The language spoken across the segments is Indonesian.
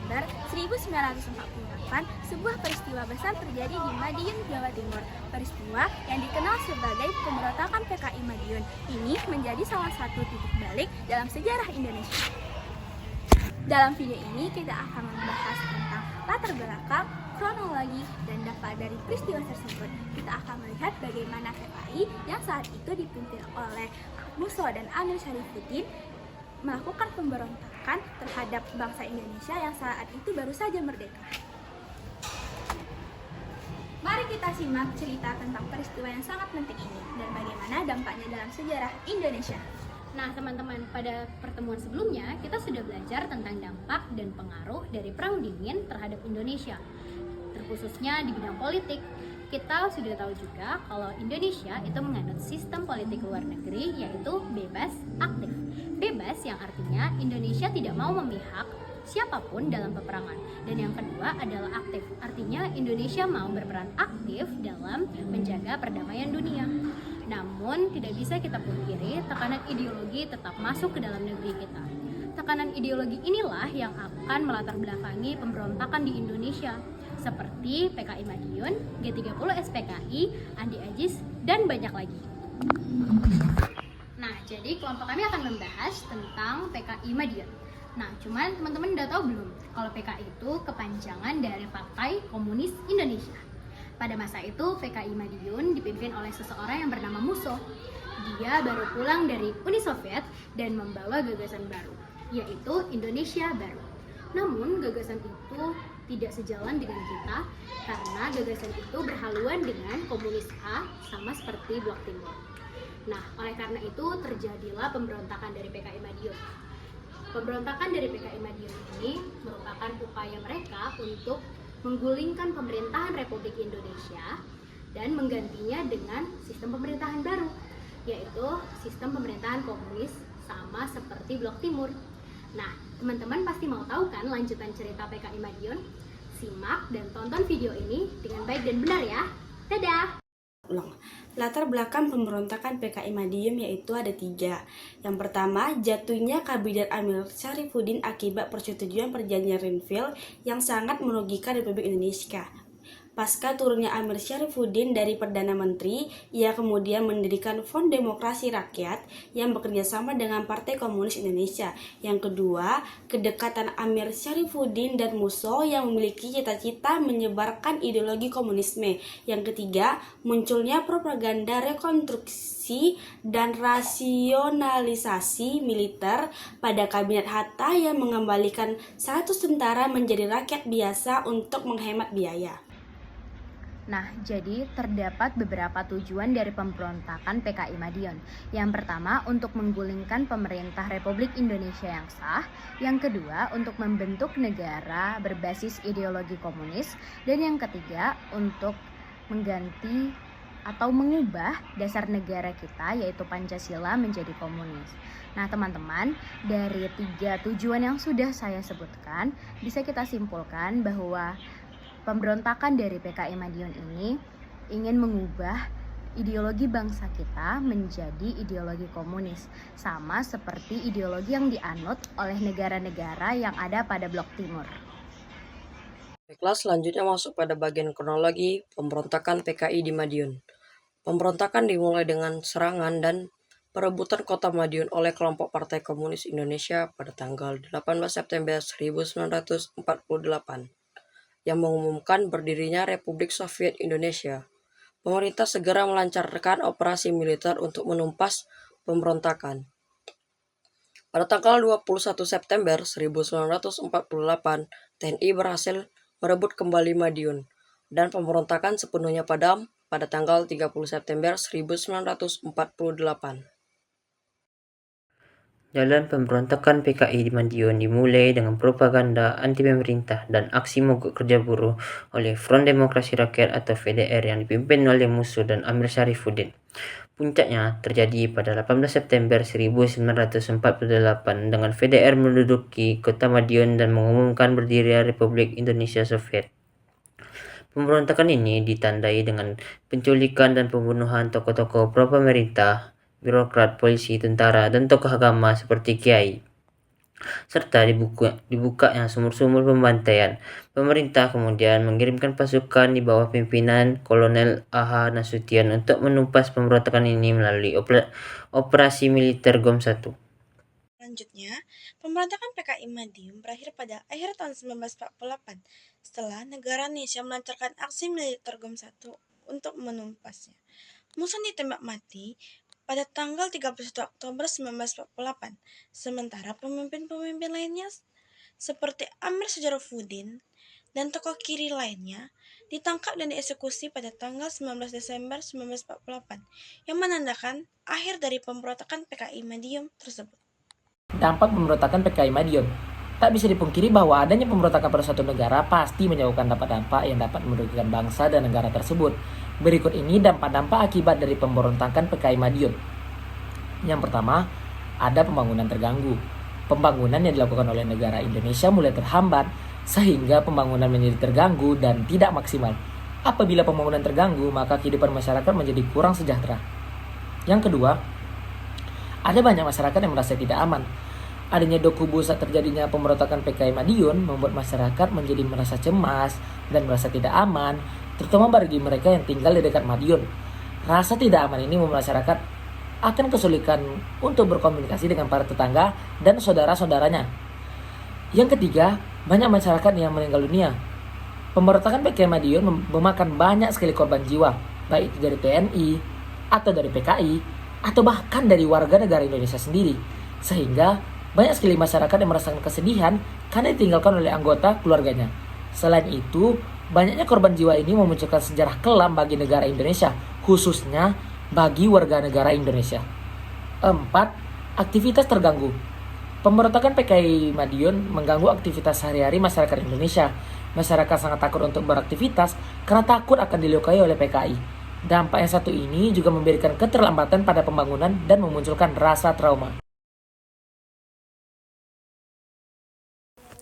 September 1948, sebuah peristiwa besar terjadi di Madiun, Jawa Timur. Peristiwa yang dikenal sebagai pemberontakan PKI Madiun ini menjadi salah satu titik balik dalam sejarah Indonesia. Dalam video ini kita akan membahas tentang latar belakang, kronologi, dan dampak dari peristiwa tersebut. Kita akan melihat bagaimana PKI yang saat itu dipimpin oleh Musso dan Amir Syarifuddin melakukan pemberontakan terhadap bangsa Indonesia yang saat itu baru saja merdeka. Mari kita simak cerita tentang peristiwa yang sangat penting ini dan bagaimana dampaknya dalam sejarah Indonesia. Nah teman-teman, pada pertemuan sebelumnya kita sudah belajar tentang dampak dan pengaruh dari Perang Dingin terhadap Indonesia, terkhususnya di bidang politik. Kita sudah tahu juga kalau Indonesia itu menganut sistem politik luar negeri, yaitu bebas aktif. Bebas yang artinya Indonesia tidak mau memihak siapapun dalam peperangan. Dan yang kedua adalah aktif, artinya Indonesia mau berperan aktif dalam menjaga perdamaian dunia. Namun tidak bisa kita pungkiri tekanan ideologi tetap masuk ke dalam negeri kita. Tekanan ideologi inilah yang akan melatar belakangi pemberontakan di Indonesia, seperti PKI Madiun, G30 SPKI, Andi Ajis, dan banyak lagi. Nah, jadi kelompok kami akan membahas tentang PKI Madiun. Nah, cuman teman-teman udah tahu belum kalau PKI itu kepanjangan dari Partai Komunis Indonesia. Pada masa itu PKI Madiun dipimpin oleh seseorang yang bernama Musso. Dia baru pulang dari Uni Soviet dan membawa gagasan baru, yaitu Indonesia Baru. Namun gagasan itu tidak sejalan dengan kita karena gagasan itu berhaluan dengan komunis A, sama seperti Blok Timur. Nah, oleh karena itu terjadilah pemberontakan dari PKI Madiun. Pemberontakan dari PKI Madiun ini merupakan upaya mereka untuk menggulingkan pemerintahan Republik Indonesia dan menggantinya dengan sistem pemerintahan baru, yaitu sistem pemerintahan komunis sama seperti Blok Timur. Nah, teman-teman pasti mau tahu kan lanjutan cerita PKI Madiun? Simak dan tonton video ini dengan baik dan benar ya. Dadah! Latar belakang pemberontakan PKI Madiun yaitu ada 3. Yang pertama, jatuhnya Kabinet Amir Syarifuddin akibat persetujuan perjanjian Renville yang sangat merugikan Republik Indonesia. Pasca turunnya Amir Syarifuddin dari Perdana Menteri, ia kemudian mendirikan Front Demokrasi Rakyat yang bekerja sama dengan Partai Komunis Indonesia. Yang kedua, kedekatan Amir Syarifuddin dan Musso yang memiliki cita-cita menyebarkan ideologi komunisme. Yang ketiga, munculnya propaganda rekonstruksi dan rasionalisasi militer pada Kabinet Hatta yang mengembalikan 100 tentara menjadi rakyat biasa untuk menghemat biaya. Nah, jadi terdapat beberapa tujuan dari pemberontakan PKI Madiun. Yang pertama, untuk menggulingkan pemerintah Republik Indonesia yang sah. Yang kedua, untuk membentuk negara berbasis ideologi komunis. Dan yang ketiga, untuk mengganti atau mengubah dasar negara kita, yaitu Pancasila, menjadi komunis. Nah, teman-teman, dari 3 tujuan yang sudah saya sebutkan, bisa kita simpulkan bahwa pemberontakan dari PKI Madiun ini ingin mengubah ideologi bangsa kita menjadi ideologi komunis, sama seperti ideologi yang dianut oleh negara-negara yang ada pada Blok Timur. Baiklah, selanjutnya masuk pada bagian kronologi pemberontakan PKI di Madiun. Pemberontakan dimulai dengan serangan dan perebutan kota Madiun oleh kelompok Partai Komunis Indonesia pada tanggal 18 September 1948. Yang mengumumkan berdirinya Republik Soviet Indonesia. Pemerintah segera melancarkan operasi militer untuk menumpas pemberontakan. Pada tanggal 21 September 1948, TNI berhasil merebut kembali Madiun dan pemberontakan sepenuhnya padam pada tanggal 30 September 1948. Jalan pemberontakan PKI di Madiun dimulai dengan propaganda anti-pemerintah dan aksi mogok kerja buruh oleh Front Demokrasi Rakyat atau FDR yang dipimpin oleh Musso dan Amir Syarifuddin. Puncaknya terjadi pada 18 September 1948 dengan FDR menduduki kota Madiun dan mengumumkan berdirinya Republik Indonesia Soviet. Pemberontakan ini ditandai dengan penculikan dan pembunuhan tokoh-tokoh pro-pemerintah, birokrat, polisi, tentara, dan tokoh agama seperti kiai. serta dibukanya sumur-sumur pembantaian. Pemerintah kemudian mengirimkan pasukan di bawah pimpinan Kolonel A.H. Nasution untuk menumpas pemberontakan ini melalui operasi militer GOM 1. Selanjutnya, pemberontakan PKI Madiun berakhir pada akhir tahun 1948 setelah negara Indonesia melancarkan aksi militer GOM 1 untuk menumpasnya. Muson ditembak mati pada tanggal 31 Oktober 1948, sementara pemimpin-pemimpin lainnya seperti Amir Syarifuddin dan tokoh kiri lainnya ditangkap dan dieksekusi pada tanggal 19 Desember 1948 yang menandakan akhir dari pemberontakan PKI Madiun tersebut. Dampak pemberontakan PKI Madiun. Tak bisa dipungkiri bahwa adanya pemberontakan pada suatu negara pasti menyebabkan dampak-dampak yang dapat merugikan bangsa dan negara tersebut. Berikut ini dampak-dampak akibat dari pemberontakan PKI Madiun. Yang pertama, ada pembangunan terganggu. Pembangunan yang dilakukan oleh negara Indonesia mulai terhambat sehingga pembangunan menjadi terganggu dan tidak maksimal. Apabila pembangunan terganggu, maka kehidupan masyarakat menjadi kurang sejahtera. Yang kedua, ada banyak masyarakat yang merasa tidak aman. Adanya dokubu saat terjadinya pemberontakan PKI Madiun membuat masyarakat menjadi merasa cemas dan merasa tidak aman, terutama bagi mereka yang tinggal di dekat Madiun. Rasa tidak aman ini membuat masyarakat akan kesulitan untuk berkomunikasi dengan para tetangga dan saudara-saudaranya. Yang ketiga, banyak masyarakat yang meninggal dunia. Pemberontakan PKI Madiun memakan banyak sekali korban jiwa, baik itu dari TNI, atau dari PKI, atau bahkan dari warga negara Indonesia sendiri. Sehingga banyak sekali masyarakat yang merasakan kesedihan karena ditinggalkan oleh anggota keluarganya. Selain itu, banyaknya korban jiwa ini memunculkan sejarah kelam bagi negara Indonesia, khususnya bagi warga negara Indonesia. 4. Aktivitas terganggu. Pemberontakan PKI Madiun mengganggu aktivitas sehari-hari masyarakat Indonesia. Masyarakat sangat takut untuk beraktivitas karena takut akan dilukai oleh PKI. Dampak yang satu ini juga memberikan keterlambatan pada pembangunan dan memunculkan rasa trauma.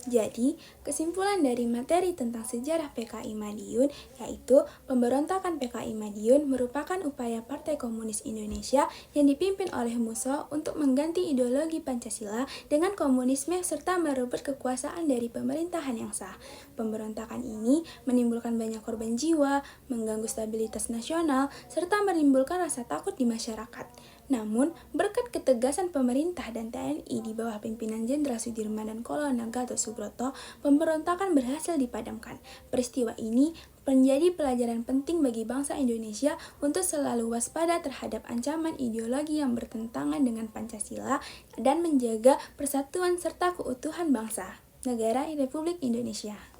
Jadi, kesimpulan dari materi tentang sejarah PKI Madiun yaitu pemberontakan PKI Madiun merupakan upaya Partai Komunis Indonesia yang dipimpin oleh Musso untuk mengganti ideologi Pancasila dengan komunisme serta merebut kekuasaan dari pemerintahan yang sah. Pemberontakan ini menimbulkan banyak korban jiwa, mengganggu stabilitas nasional, serta menimbulkan rasa takut di masyarakat. Namun, berkat ketegasan pemerintah dan TNI di bawah pimpinan Jenderal Sudirman dan Kolonel Gatot Subroto, pemberontakan berhasil dipadamkan. Peristiwa ini menjadi pelajaran penting bagi bangsa Indonesia untuk selalu waspada terhadap ancaman ideologi yang bertentangan dengan Pancasila dan menjaga persatuan serta keutuhan bangsa. Negara Republik Indonesia.